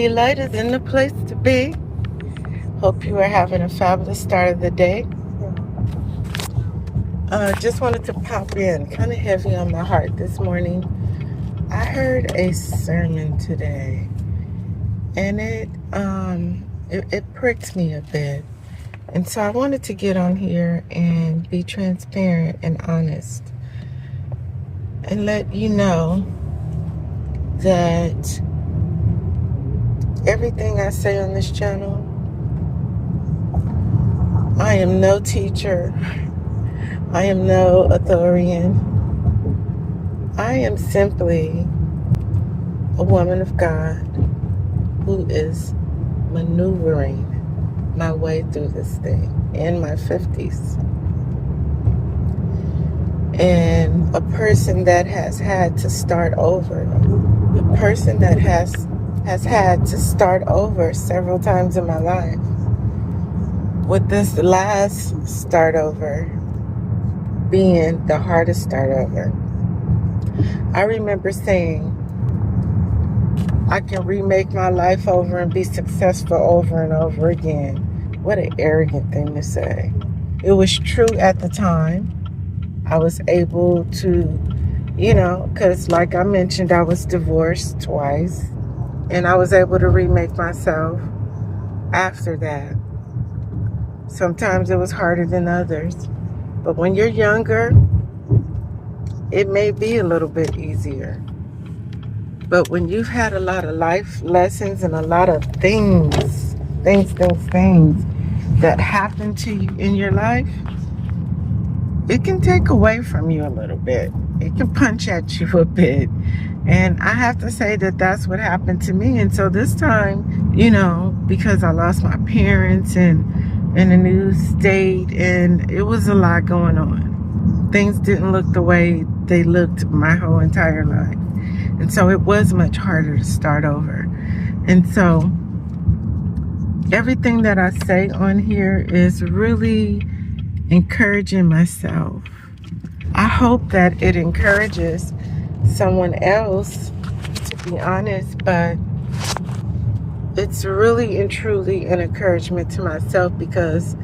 Be light is in the place to be. Hope you are having a fabulous start of the day. Just wanted to pop in, kind of heavy on my heart this morning. I heard a sermon today, and it pricked me a bit. And so I wanted to get on here and be transparent and honest and let you know that everything I say on this channel, I am no teacher. I am no authorian. I am simply a woman of God who is maneuvering my way through this thing in my 50s. And a person that has had to start over. A person that has had to start over several times in my life. With this last start over being the hardest start over. I remember saying, I can remake my life over and be successful over and over again. What an arrogant thing to say. It was true at the time. I was able to, because like I mentioned, I was divorced twice. And I was able to remake myself after that. Sometimes it was harder than others. But when you're younger, it may be a little bit easier. But when you've had a lot of life lessons and a lot of things that happen to you in your life, it can take away from you a little bit. It can punch at you a bit. And I have to say that that's what happened to me. And so this time, because I lost my parents and in a new state, and it was a lot going on. Things didn't look the way they looked my whole entire life. And so it was much harder to start over. And so everything that I say on here is really encouraging myself. I hope that it encourages someone else, to be honest, but it's really and truly an encouragement to myself because,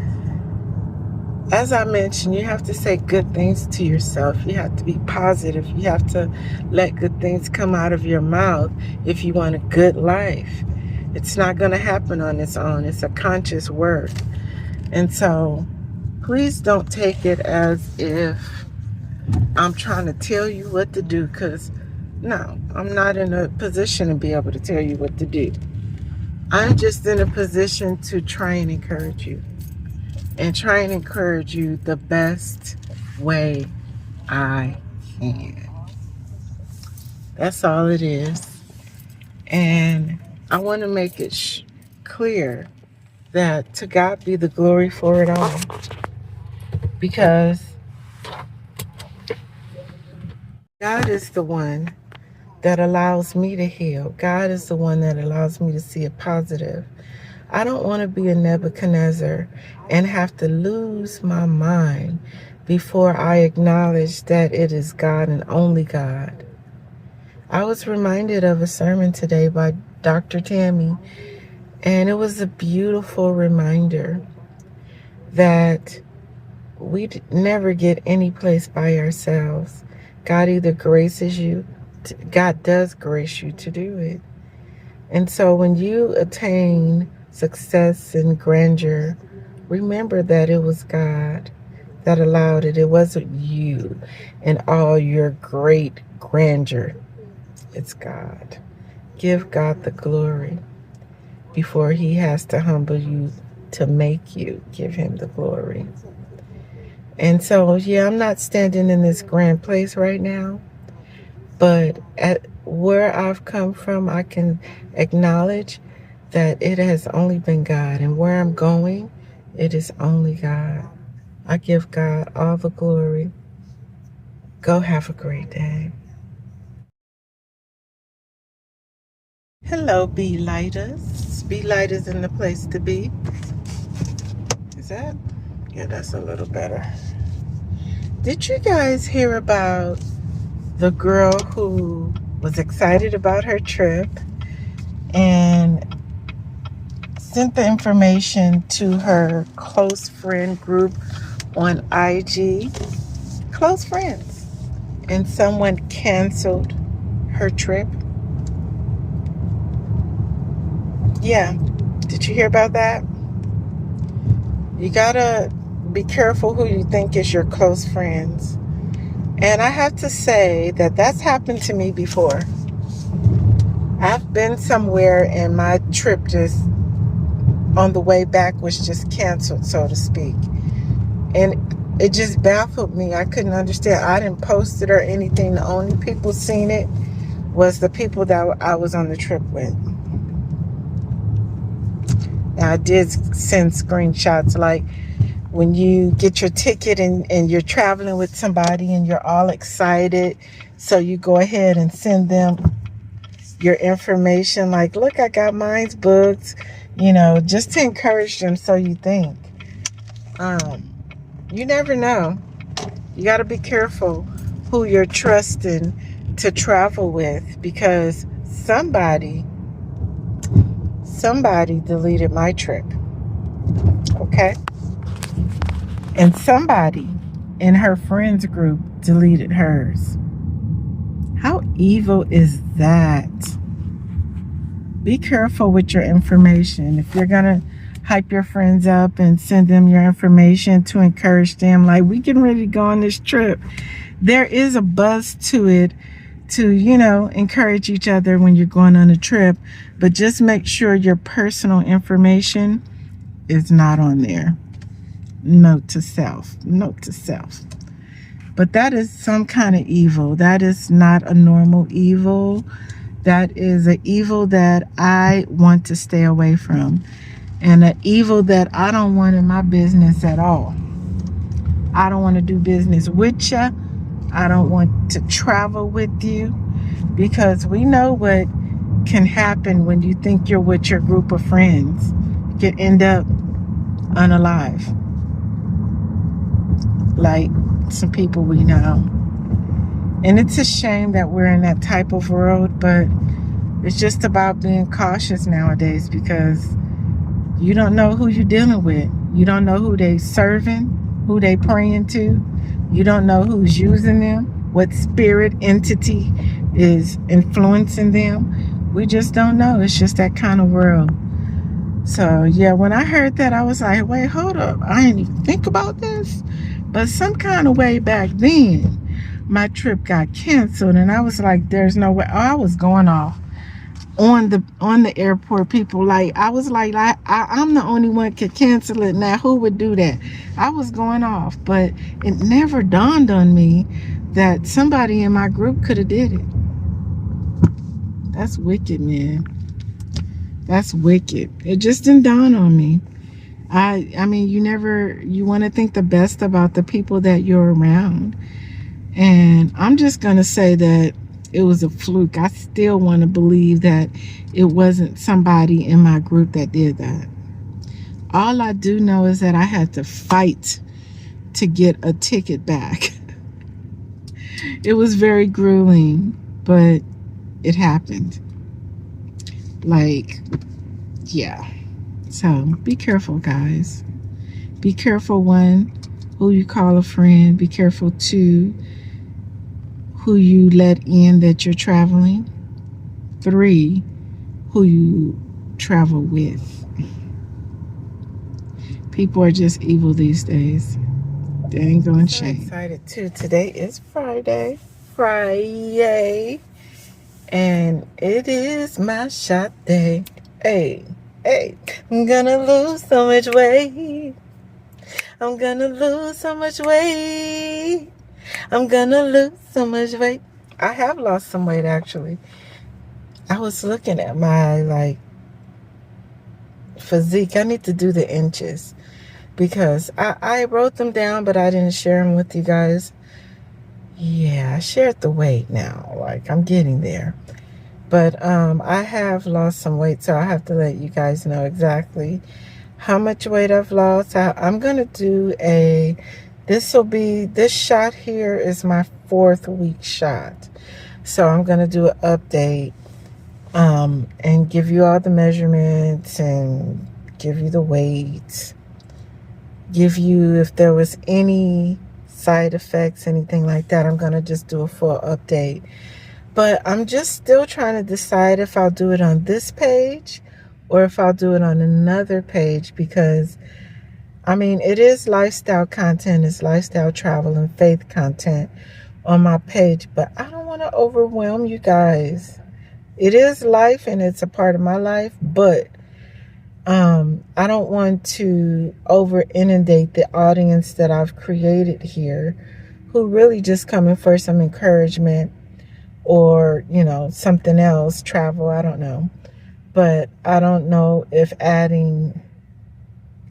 as I mentioned, you have to say good things to yourself. You have to be positive. You have to let good things come out of your mouth if you want a good life. It's not going to happen on its own. It's a conscious work. And so please don't take it as if I'm trying to tell you what to do, because no, I'm not in a position to be able to tell you what to do. I'm just in a position to try and encourage you. And try and encourage you the best way I can. That's all it is. And I want to make it clear that to God be the glory for it all. Because God is the one that allows me to heal. God is the one that allows me to see a positive. I don't want to be a Nebuchadnezzar and have to lose my mind before I acknowledge that it is God and only God. I was reminded of a sermon today by Dr. Tammy, and it was a beautiful reminder that we never get any place by ourselves. God either graces you, God does grace you to do it. And so when you attain success and grandeur, remember that it was God that allowed it. It wasn't you and all your great grandeur. It's God. Give God the glory before he has to humble you to make you. Give him the glory. And so, I'm not standing in this grand place right now, but at where I've come from, I can acknowledge that it has only been God. And where I'm going, it is only God. I give God all the glory. Go have a great day. Hello, Be Lighters. Be Lighters in the place to be. Is that? Yeah, that's a little better. Did you guys hear about the girl who was excited about her trip and sent the information to her close friend group on IG. Close friends. And someone canceled her trip. Yeah. Did you hear about that? You gotta be careful who you think is your close friends. And I have to say that that's happened to me before. I've been somewhere and my trip just on the way back was just canceled, so to speak. And it just baffled me. I couldn't understand. I didn't post it or anything. The only people seen it was the people that I was on the trip with. Now, I did send screenshots, like when you get your ticket and you're traveling with somebody and you're all excited, so you go ahead and send them your information, like, look, I got mine's booked, just to encourage them. So you think, you never know. You got to be careful who you're trusting to travel with, because somebody deleted my trip. Okay? And somebody in her friends group deleted hers. How evil is that? Be careful with your information. If you're going to hype your friends up and send them your information to encourage them, like, we getting ready to go on this trip, there is a buzz to it to, encourage each other when you're going on a trip. But just make sure your personal information is not on there. Note to self. But that is some kind of evil. That is not a normal evil. That is an evil that I want to stay away from. And an evil that I don't want in my business at all. I don't want to do business with you. I don't want to travel with you. Because we know what can happen when you think you're with your group of friends. You could end up unalive. Like some people we know. And it's a shame that we're in that type of world, but it's just about being cautious nowadays, because you don't know who you're dealing with. You don't know who they serving, who they praying to. You don't know who's using them, what spirit entity is influencing them. We just don't know. It's just that kind of world. So yeah, when I heard that, I was like, wait, hold up. I didn't even think about this. But some kind of way back then, my trip got canceled, and I was like, there's no way. I was going off on the airport. People, like, I was like, I'm the only one could cancel it. Now, who would do that? I was going off, but it never dawned on me that somebody in my group could have did it. That's wicked, man. That's wicked. It just didn't dawn on me. I mean, you want to think the best about the people that you're around. And I'm just going to say that it was a fluke. I still want to believe that it wasn't somebody in my group that did that. All I do know is that I had to fight to get a ticket back. It was very grueling, but it happened. Like, yeah. So be careful, guys. Be careful, one, who you call a friend. Be careful, two, who you let in that you're traveling. 3, who you travel with. People are just evil these days. They ain't going to change. I'm excited too. Today is Friday. And it is my shot day. Hey, I'm gonna lose so much weight. I'm gonna lose so much weight. I'm gonna lose so much weight. I have lost some weight, actually. I was looking at my, physique. I need to do the inches, because I wrote them down, but I didn't share them with you guys. Yeah, I shared the weight now. I'm getting there. But I have lost some weight, so I have to let you guys know exactly how much weight I've lost. I'm going to do this shot here is my 4th week shot. So I'm going to do an update and give you all the measurements and give you the weight, give you if there was any side effects, anything like that. I'm going to just do a full update. But I'm just still trying to decide if I'll do it on this page or if I'll do it on another page, because I mean, it is lifestyle content, it's lifestyle travel and faith content on my page, but I don't want to overwhelm you guys. It is life and it's a part of my life, but I don't want to over inundate the audience that I've created here, who really just coming for some encouragement or, you know, something else, travel, I don't know. But I don't know if adding,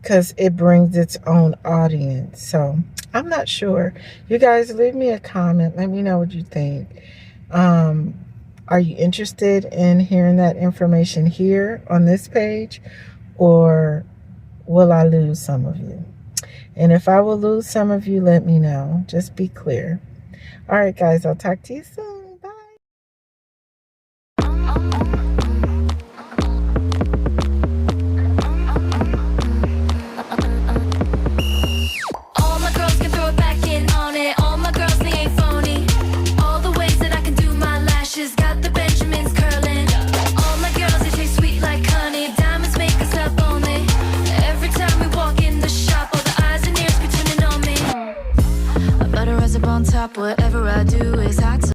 because it brings its own audience. So I'm not sure. You guys leave me a comment. Let me know what you think. Are you interested in hearing that information here on this page, or will I lose some of you? And if I will lose some of you, let me know. Just be clear. All right, guys, I'll talk to you soon. Bye.